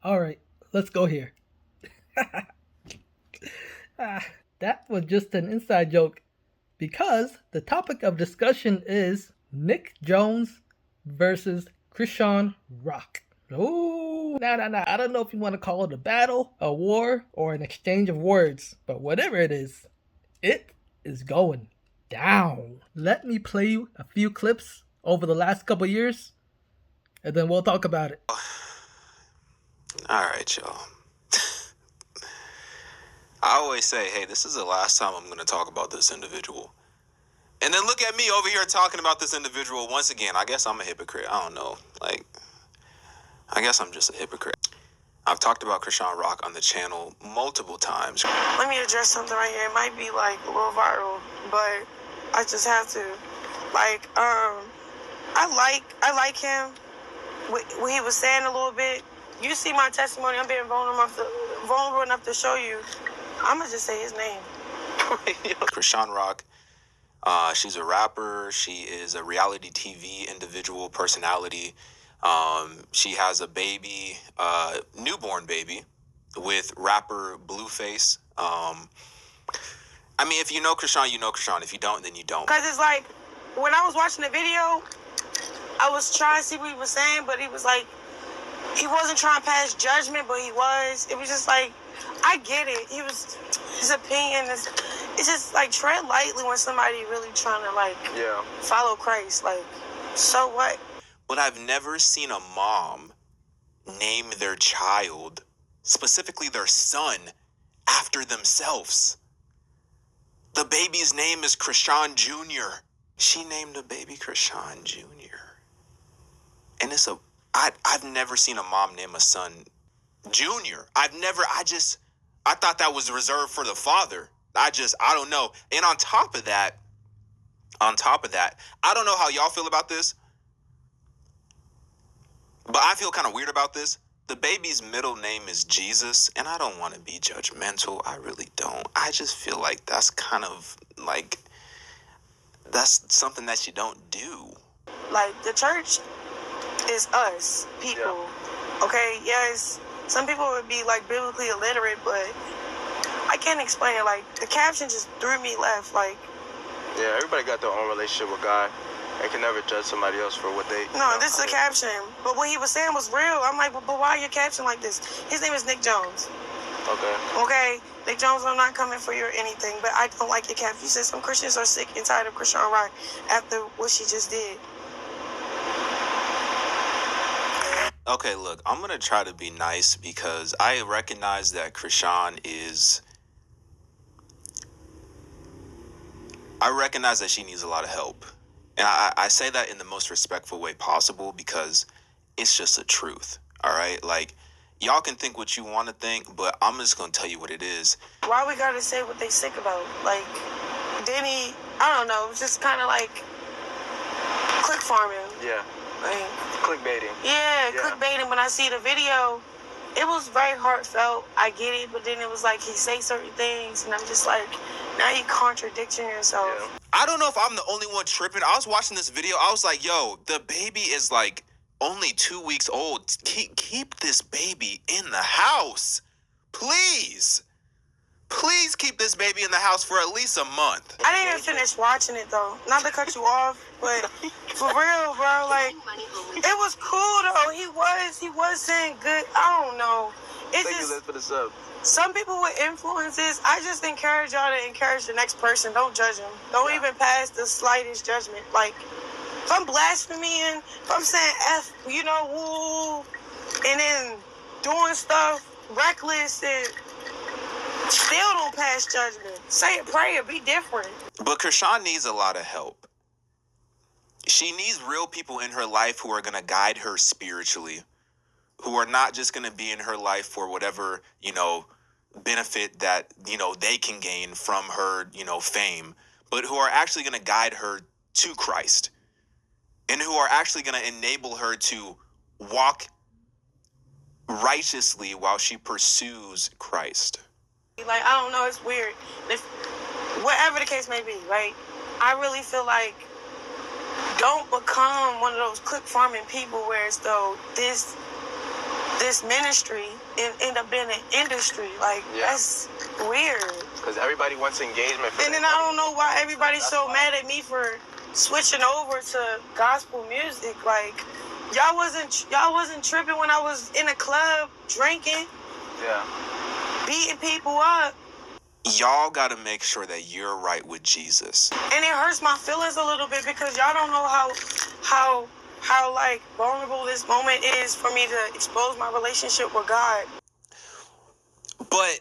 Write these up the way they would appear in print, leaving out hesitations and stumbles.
All right, let's go here. Ah, that was just an inside joke because the topic of discussion is Nick Jones versus Chrisean Rock. Oh, nah. I don't know if you want to call it a battle, a war, or an exchange of words, but whatever it is going down. Let me play you a few clips over the last couple years, and then we'll talk about it. All right, y'all. I always say, hey, this is the last time I'm going to talk about this individual. And then look at me over here talking about this individual once again. I guess I'm a hypocrite. I don't know. I guess I'm just a hypocrite. I've talked about Chrisean Rock on the channel multiple times. Let me address something right here. It might be like a little viral, but I just have to. I like him. What he was saying a little bit. You see my testimony. I'm being vulnerable enough to show you. I'm gonna just say his name. Chrisean Rock. She's a rapper. She is a reality TV individual personality. She has a baby, newborn baby, with rapper Blueface. I mean, if you know Chrisean, you know Chrisean. If you don't, then you don't. Because it's like, when I was watching the video, I was trying to see what he was saying, but he was like, he wasn't trying to pass judgment, but he was. It was just like, I get it. His opinion is, it's just like, tread lightly when somebody really trying to follow Christ. Like, so what? But I've never seen a mom name their child, specifically their son, after themselves. The baby's name is Chrisean Jr. She named the baby Chrisean Jr. And I've never seen a mom name a son Junior. I thought that was reserved for the father. I don't know. And on top of that, I don't know how y'all feel about this, but I feel kind of weird about this. The baby's middle name is Jesus, and I don't want to be judgmental. I really don't. I just feel like that's kind of like, that's something that you don't do. Like, the church is us, people. Yeah. Okay, yes, some people would be like biblically illiterate, but I can't explain it. Like, the caption just threw me left. Like, yeah, everybody got their own relationship with God. They can never judge somebody else for what they... No, this is a caption. But what he was saying was real. I'm like, but why are you captioning like this? His name is Nick Jones. Okay, Nick Jones, I'm not coming for you or anything, but I don't like your caption. You said some Christians are sick and tired of Chrisean Rock after what she just did. Okay, look, I'm going to try to be nice because I recognize that Chrisean is... I recognize that she needs a lot of help. And I say that in the most respectful way possible because it's just the truth, all right? Like, y'all can think what you want to think, but I'm just going to tell you what it is. Why we got to say what they sick about? Like, Denny, I don't know, just kind of like click farming. Yeah. Like, clickbaiting. Yeah, clickbaiting. When I see the video, it was very heartfelt. I get it, but then it was like he say certain things, and I'm just like, now you contradicting yourself. Yeah. I don't know if I'm the only one tripping. I was watching this video. I was like, yo, the baby is like only 2 weeks old. Keep this baby in the house. Please. Please keep this baby in the house for at least a month. I didn't even finish watching it, though. Not to cut you off, but for real, bro, like, it was cool, though. He was saying good. I don't know. Thank you, Liz, for the sub. Some people with influences, I just encourage y'all to encourage the next person. Don't judge them. Don't even pass the slightest judgment. Like, if I'm blaspheming, if I'm saying F, you know, woo, and then doing stuff reckless, and still don't pass judgment. Say a prayer, be different. But Chrisean needs a lot of help. She needs real people in her life who are going to guide her spiritually, who are not just going to be in her life for whatever, you know, benefit that, you know, they can gain from her, you know, fame, but who are actually going to guide her to Christ and who are actually going to enable her to walk righteously while she pursues Christ. Like, I don't know, it's weird. If, whatever the case may be, right? I really feel like don't become one of those click farming people where it's though this this ministry and end up being an industry. Like, that's weird. Because everybody wants engagement. And then I don't know why everybody's so mad at me for switching over to gospel music. Like, y'all wasn't tripping when I was in a club drinking, beating people up. Y'all got to make sure that you're right with Jesus. And it hurts my feelings a little bit because y'all don't know how like vulnerable this moment is for me to expose my relationship with God. But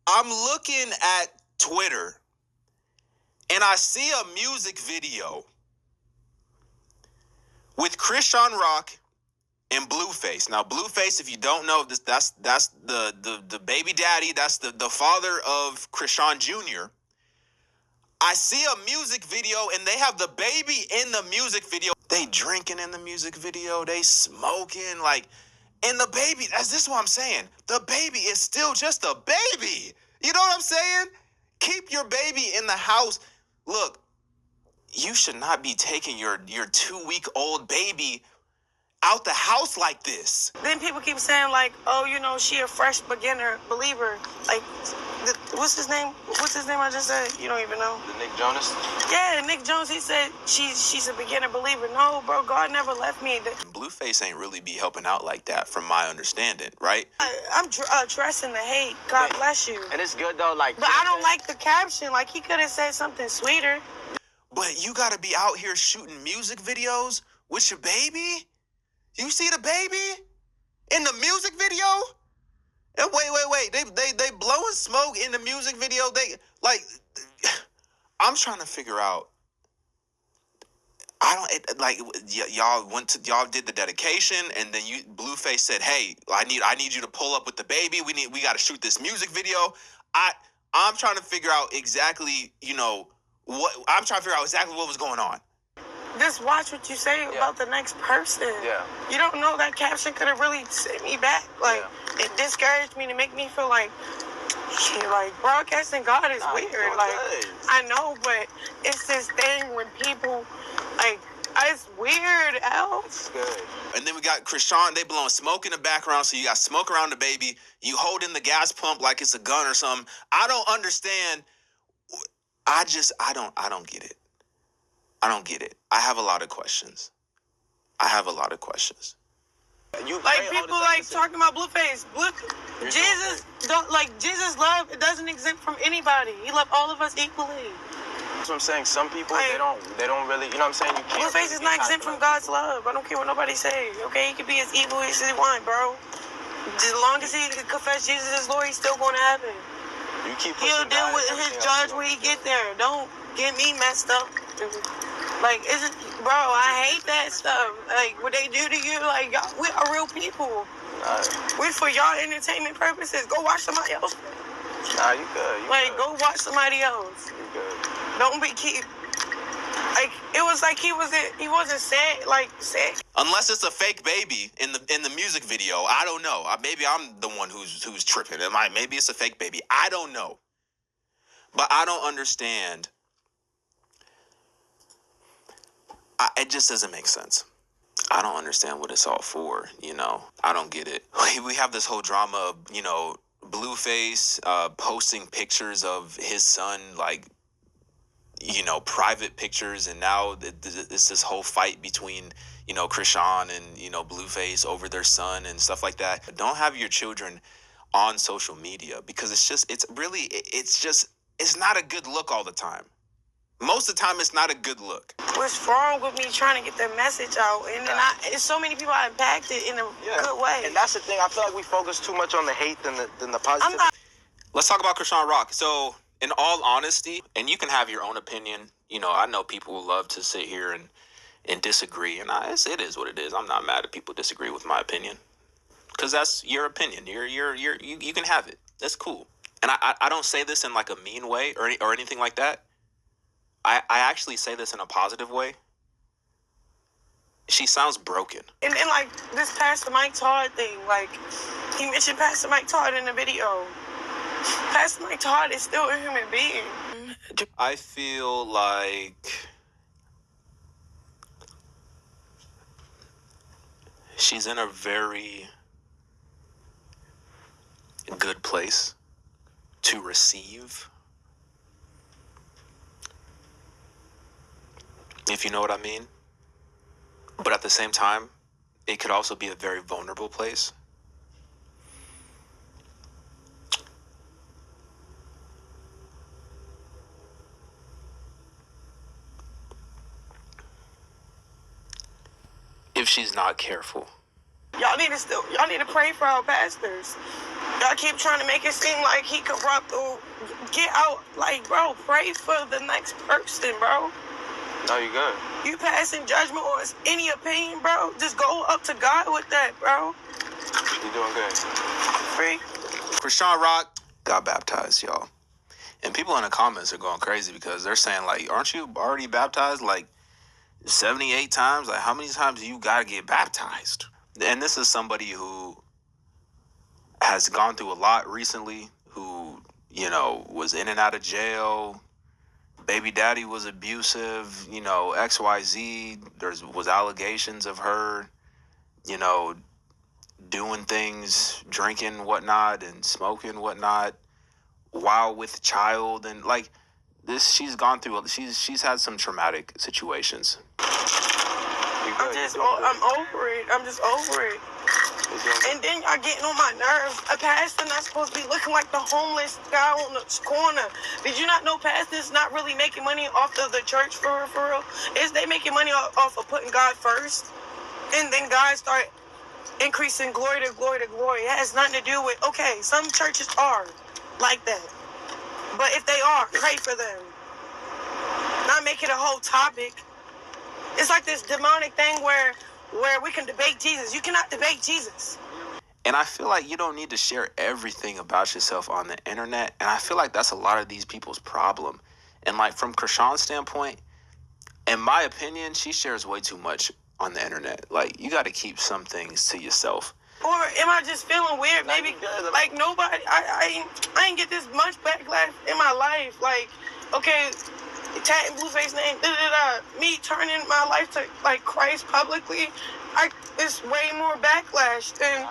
I'm looking at Twitter and I see a music video with Chrisean Rock and Blueface. Now, Blueface, if you don't know, that's the baby daddy. That's the father of Chrisean Jr. I see a music video and they have the baby in the music video. They drinking in the music video. They smoking, like, and the baby, this is what I'm saying. The baby is still just a baby. You know what I'm saying? Keep your baby in the house. Look, you should not be taking your 2-week-old baby out the house like this. Then people keep saying, like, oh, you know, she a fresh beginner believer. Like, what's his name? What's his name I just said? You don't even know. The Nick Jonas? Yeah, Nick Jones, he said she's a beginner believer. No, bro, God never left me. Blueface ain't really be helping out like that from my understanding, right? I'm addressing the hate. God bless you. And it's good, though, like... But I don't like the caption. Like, he could have said something sweeter. But you got to be out here shooting music videos with your baby? You see the baby in the music video? And wait. They blowing smoke in the music video. They like, I'm trying to figure out. Y'all did the dedication, and then Blueface said, "Hey, I need you to pull up with the baby. We got to shoot this music video." I'm trying to figure out exactly, what was going on. Just watch what you say about the next person. Yeah. You don't know that caption could have really set me back. Like, it discouraged me to make me feel like, shit, like, broadcasting God is weird. Like, I know, but it's this thing when people, like, it's weird, Al. It's good. And then we got Chrisean, they blowing smoke in the background, so you got smoke around the baby. You holding the gas pump like it's a gun or something. I don't understand. I don't get it. I don't get it. I have a lot of questions. You like people like talking about Blueface. Jesus don't like Jesus love. It doesn't exempt from anybody. He loved all of us equally. That's what I'm saying. Some people they don't really. You know what I'm saying? You can't. Blueface is not exempt from God's love. I don't care what nobody says. Okay, he can be as evil as he wants, bro. As long as he confess Jesus as Lord, he's still going to heaven. He'll deal with his judge when he get there. Don't get me messed up. Like, bro, I hate that stuff. Like, what they do to you, like, y'all, we are real people. We for y'all entertainment purposes. Go watch somebody else. Nah, you good. Go watch somebody else. You good. Don't be like, it was like he wasn't sad, like, sick. Unless it's a fake baby in the music video. I don't know. Maybe I'm the one who's tripping. Maybe it's a fake baby. I don't know. But I don't understand. It just doesn't make sense. I don't understand what it's all for, I don't get it. We have this whole drama of, Blueface posting pictures of his son, like, private pictures, and now it's this whole fight between, Chrisean and, Blueface over their son and stuff like that. Don't have your children on social media because it's not a good look all the time. Most of the time, it's not a good look. What's wrong with me trying to get the message out? And then there's so many people I impacted in a good way. And that's the thing. I feel like we focus too much on the hate than the positive. Let's talk about Chrisean Rock. So, in all honesty, and you can have your own opinion. I know people will love to sit here and disagree, and it is what it is. I'm not mad at people disagree with my opinion, because that's your opinion. You can have it. That's cool. And I don't say this in like a mean way or anything like that. I actually say this in a positive way. She sounds broken. And then, like, this Pastor Mike Todd thing, like, he mentioned Pastor Mike Todd in the video. Pastor Mike Todd is still a human being. I feel like she's in a very good place to receive, if you know what I mean. But at the same time, it could also be a very vulnerable place. If she's not careful. Y'all need to pray for our pastors. Y'all keep trying to make it seem like he corrupt or get out. Like, bro, pray for the next person, bro. No, you good. You passing judgment or any opinion, bro, just go up to God with that, bro. You doing good. Free. Chrisean Rock got baptized, y'all. And people in the comments are going crazy because they're saying, like, aren't you already baptized like 78 times? Like, how many times do you got to get baptized? And this is somebody who has gone through a lot recently, who, you know, was in and out of jail. Baby daddy was abusive, you know, XYZ. There was allegations of her, you know, doing things, drinking whatnot and smoking whatnot while with child. And like this, she's gone through, she's had some traumatic situations. I'm over it. I'm just over it. And then y'all getting on my nerves. A pastor not supposed to be looking like the homeless guy on the corner. Did you not know pastors not really making money off of the church for real? Is they making money off of putting God first? And then God start increasing glory to glory to glory. It has nothing to do with, okay, some churches are like that. But if they are, pray for them. Not make it a whole topic. It's like this demonic thing where we can debate Jesus. You cannot debate Jesus. And I feel like you don't need to share everything about yourself on the internet. And I feel like that's a lot of these people's problem. And like from Chrisean's standpoint, in my opinion, she shares way too much on the internet. Like, you got to keep some things to yourself. Or am I just feeling weird? Maybe like nobody, I ain't get this much backlash in my life. Like, okay, tatting Blueface name, me turning my life to like Christ publicly, it's way more backlash than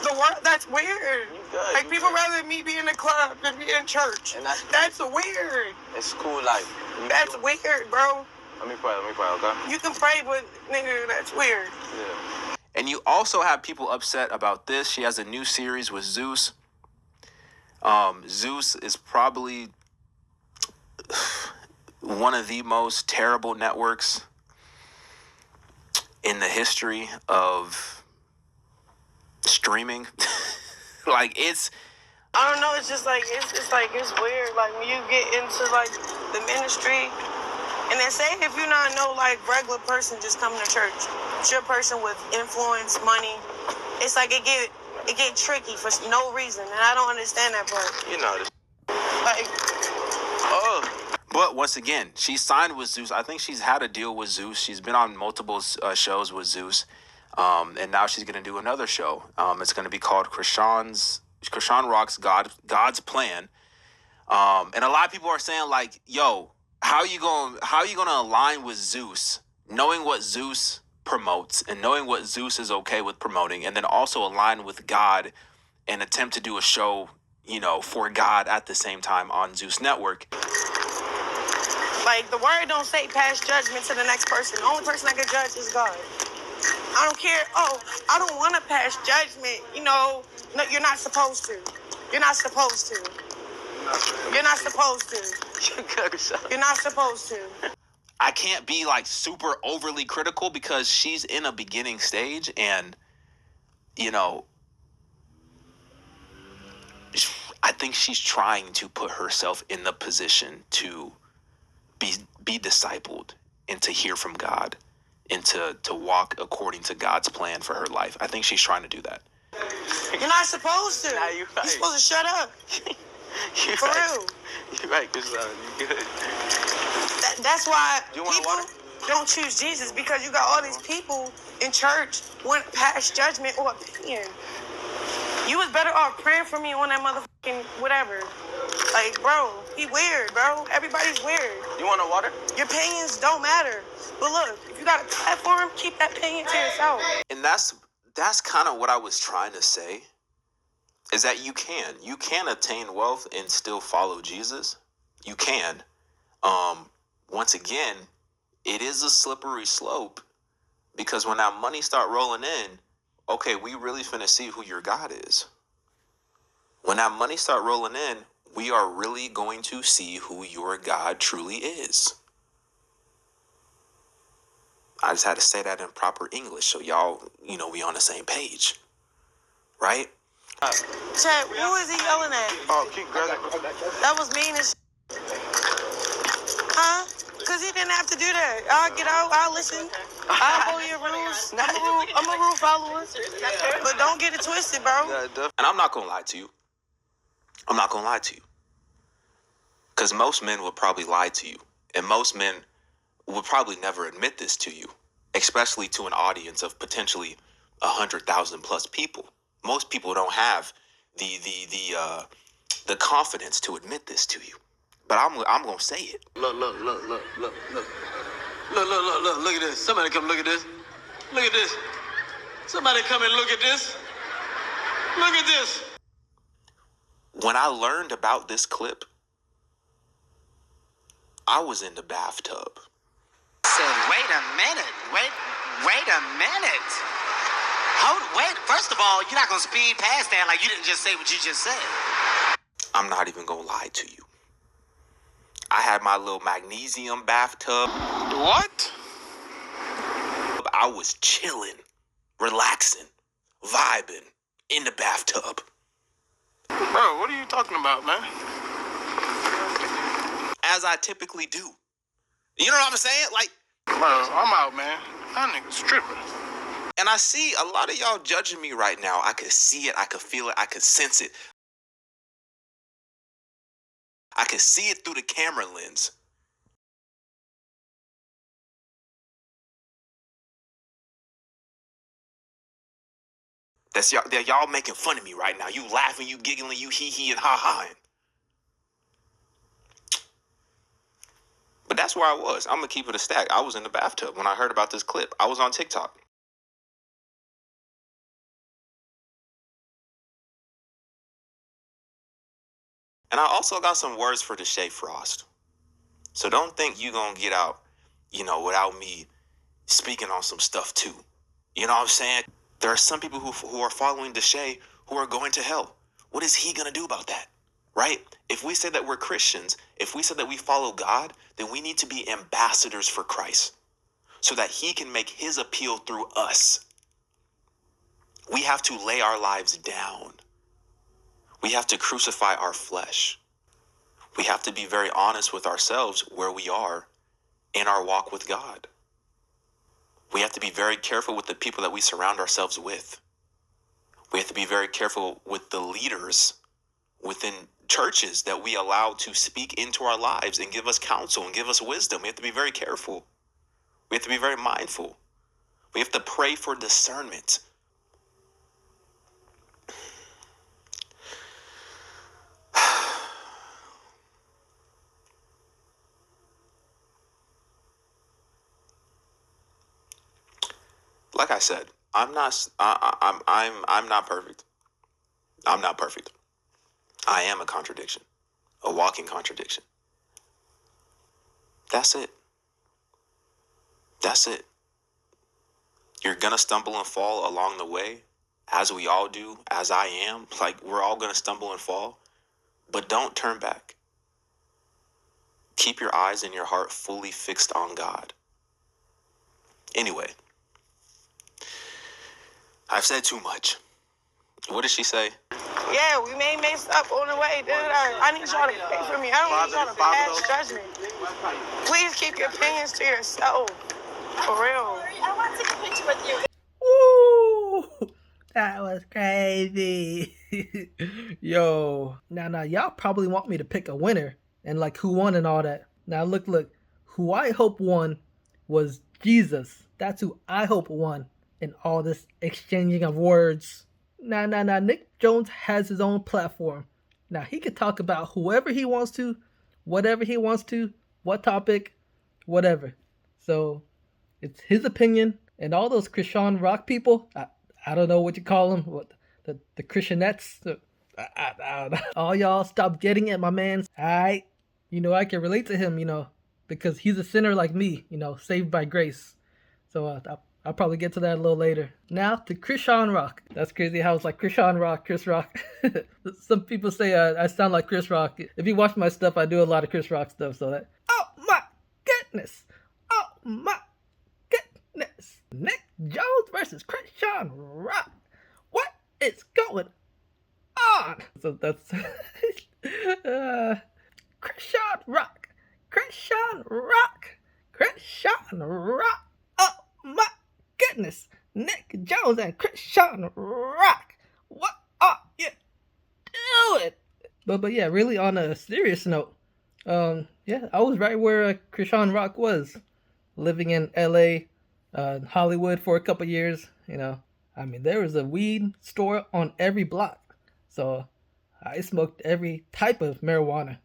the world. That's weird. Like people rather me be in the club than be in church. And that's weird. It's cool life. That's weird, bro. Let me pray, okay? You can pray, but nigga, that's weird. Yeah. And you also have people upset about this. She has a new series with Zeus. Zeus is probably one of the most terrible networks in the history of streaming. Like, it's, I don't know, it's just like it's weird. Like when you get into like the ministry, and then say if you're not no like regular person just coming to church, it's your person with influence, money. It's like it get tricky for no reason, and I don't understand that part. You know this. Like, but once again, she signed with Zeus. I think she's had a deal with Zeus. She's been on multiple shows with Zeus. And now she's going to do another show. It's going to be called Chrisean Rock's God's Plan. And a lot of people are saying like, yo, how you going to align with Zeus, knowing what Zeus promotes and knowing what Zeus is okay with promoting, and then also align with God and attempt to do a show, you know, for God at the same time on Zeus Network. Like the word don't say pass judgment to the next person. The only person that can judge is God. I don't care. Oh, I don't want to pass judgment. You know, no, you're not supposed to. You're not supposed to. You're not supposed to. You're not supposed to. I can't be like super overly critical because she's in a beginning stage and, you know, I think she's trying to put herself in the position to be discipled and to hear from God and to walk according to God's plan for her life. I think she's trying to do that. You're not supposed to. Nah, you're right. You're supposed to shut up. You're For right. real. You're right, Chrisean. You good. That's why You want people water? don't choose Jesus, because you got all these people in church want pass judgment or opinion. You was better off praying for me on that motherfucking whatever. Like, bro, he weird, bro. Everybody's weird. You want a water? Your opinions don't matter. But look, if you got a platform, keep that opinion to yourself. And that's kind of what I was trying to say. is that you can attain wealth and still follow Jesus. You can. Once again, it is a slippery slope, because when that money start rolling in, okay, we really finna see who your God is. When that money start rolling in, we are really going to see who your God truly is. I just had to say that in proper English so y'all, we on the same page, right? Chad, who is he yelling at? Oh, keep grabbing. That was mean as Huh? Because he didn't have to do that. I'll get out. I'll listen. I'll follow your rules. I'm a rule follower. But don't get it twisted, bro. Yeah, definitely. And I'm not going to lie to you. Because most men would probably lie to you. And most men would probably never admit this to you, especially to an audience of potentially 100,000 plus people. Most people don't have the confidence to admit this to you. But I'm gonna say it. Look at this. Somebody come look at this. Look at this. Somebody come and look at this. Look at this. When I learned about this clip, I was in the bathtub. Said, wait a minute. Wait a minute. Wait. First of all, you're not gonna speed past that like you didn't just say what you just said. I'm not even gonna lie to you. I had my little magnesium bathtub. What? I was chilling, relaxing, vibing in the bathtub. Bro, what are you talking about, man? As I typically do. You know what I'm saying? Like, Bro, I'm out, man. That nigga's tripping. and I see a lot of y'all judging me right now. I could see it, I could feel it, I could sense it. I could see it through the camera lens. That's y'all making fun of me right now. You laughing, you giggling, you hee and ha-haing. But that's where I was. I'm gonna keep it a stack. I was in the bathtub when I heard about this clip. I was on TikTok. And I also got some words for Deshae Frost. So don't think you gonna get out, without me speaking on some stuff too. You know what I'm saying? There are some people who are following Deshae who are going to hell. What is he gonna do about that? Right? If we say that we're Christians, if we say that we follow God, then we need to be ambassadors for Christ so that he can make his appeal through us. We have to lay our lives down. We have to crucify our flesh. We have to be very honest with ourselves where we are in our walk with God. We have to be very careful with the people that we surround ourselves with. We have to be very careful with the leaders within churches that we allow to speak into our lives and give us counsel and give us wisdom. We have to be very careful. We have to be very mindful. We have to pray for discernment. Like I said, I'm not perfect. I'm not perfect. I am a contradiction, a walking contradiction. That's it. That's it. You're gonna stumble and fall along the way, as we all do, as I am. Like, we're all gonna stumble and fall, but don't turn back. Keep your eyes and your heart fully fixed on God. Anyway, I've said too much. What did she say? Yeah, we may mess up on the way. I need y'all to pray for me. I don't need y'all to pass judgment. Please keep your opinions to yourself. For real. I want to take a picture with you. Woo! That was crazy. Yo. Now, y'all probably want me to pick a winner and like who won and all that. Now, look. Who I hope won was Jesus. That's who I hope won in all this exchanging of words. Now, Nick Jones has his own platform. Now, he can talk about whoever he wants to, whatever he wants to, what topic, whatever. So, it's his opinion, and all those Chrisean Rock people, I don't know what you call them, what the Christianettes, I don't know. All y'all stop getting at my man. Alright. I can relate to him, because he's a sinner like me, saved by grace. So I'll probably get to that a little later. Now to Chrisean Rock. That's crazy how it's like Chrisean Rock, Chris Rock. Some people say I sound like Chris Rock. If you watch my stuff, I do a lot of Chris Rock stuff. So that. Oh my goodness! Oh my goodness! Nick Jones versus Chrisean Rock. What is going on? So that's Chrisean Rock. Chrisean Rock. Chrisean Rock. Oh my goodness. Nick Jones and Chrisean Rock. What are you doing? But yeah, really on a serious note, yeah, I was right where Chrisean Rock was, living in LA, Hollywood for a couple years. There was a weed store on every block, so I smoked every type of marijuana,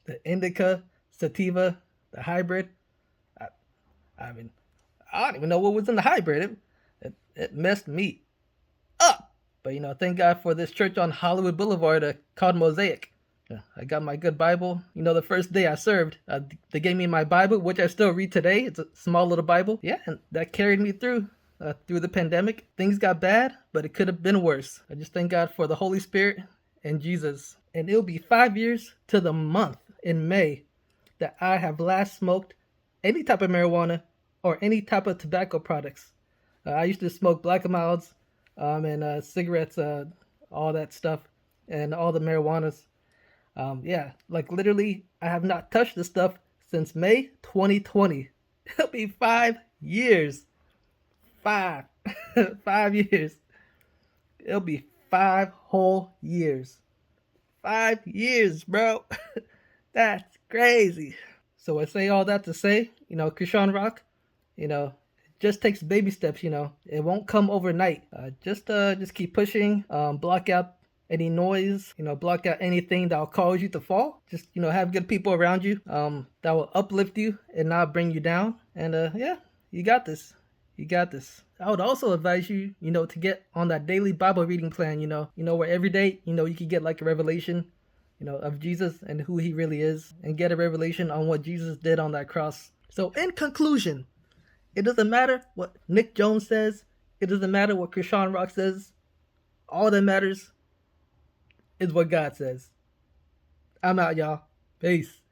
the indica, sativa, the hybrid. I don't even know what was in the hybrid. It messed me up. But thank God for this church on Hollywood Boulevard called Mosaic. I got my good Bible. The first day I served, they gave me my Bible, which I still read today. It's a small little Bible. Yeah, and that carried me through the pandemic. Things got bad, but it could have been worse. I just thank God for the Holy Spirit and Jesus. And it'll be 5 years to the month in May that I have last smoked any type of marijuana or any type of tobacco products. I used to smoke Black and Milds and cigarettes, all that stuff, and all the marijuanas. Yeah, like literally, I have not touched this stuff since May 2020. It'll be 5 years. 5 years. It'll be 5 whole years. 5 years, bro. That's crazy. So I say all that to say, Chrisean Rock, it just takes baby steps, It won't come overnight. Just keep pushing, block out any noise, block out anything that will cause you to fall. Just, have good people around you that will uplift you and not bring you down. And yeah, you got this. You got this. I would also advise you, to get on that daily Bible reading plan, where every day, you can get like a revelation, of Jesus and who he really is, and get a revelation on what Jesus did on that cross. So in conclusion, it doesn't matter what Nick Jones says. It doesn't matter what Chrisean Rock says. All that matters is what God says. I'm out, y'all. Peace.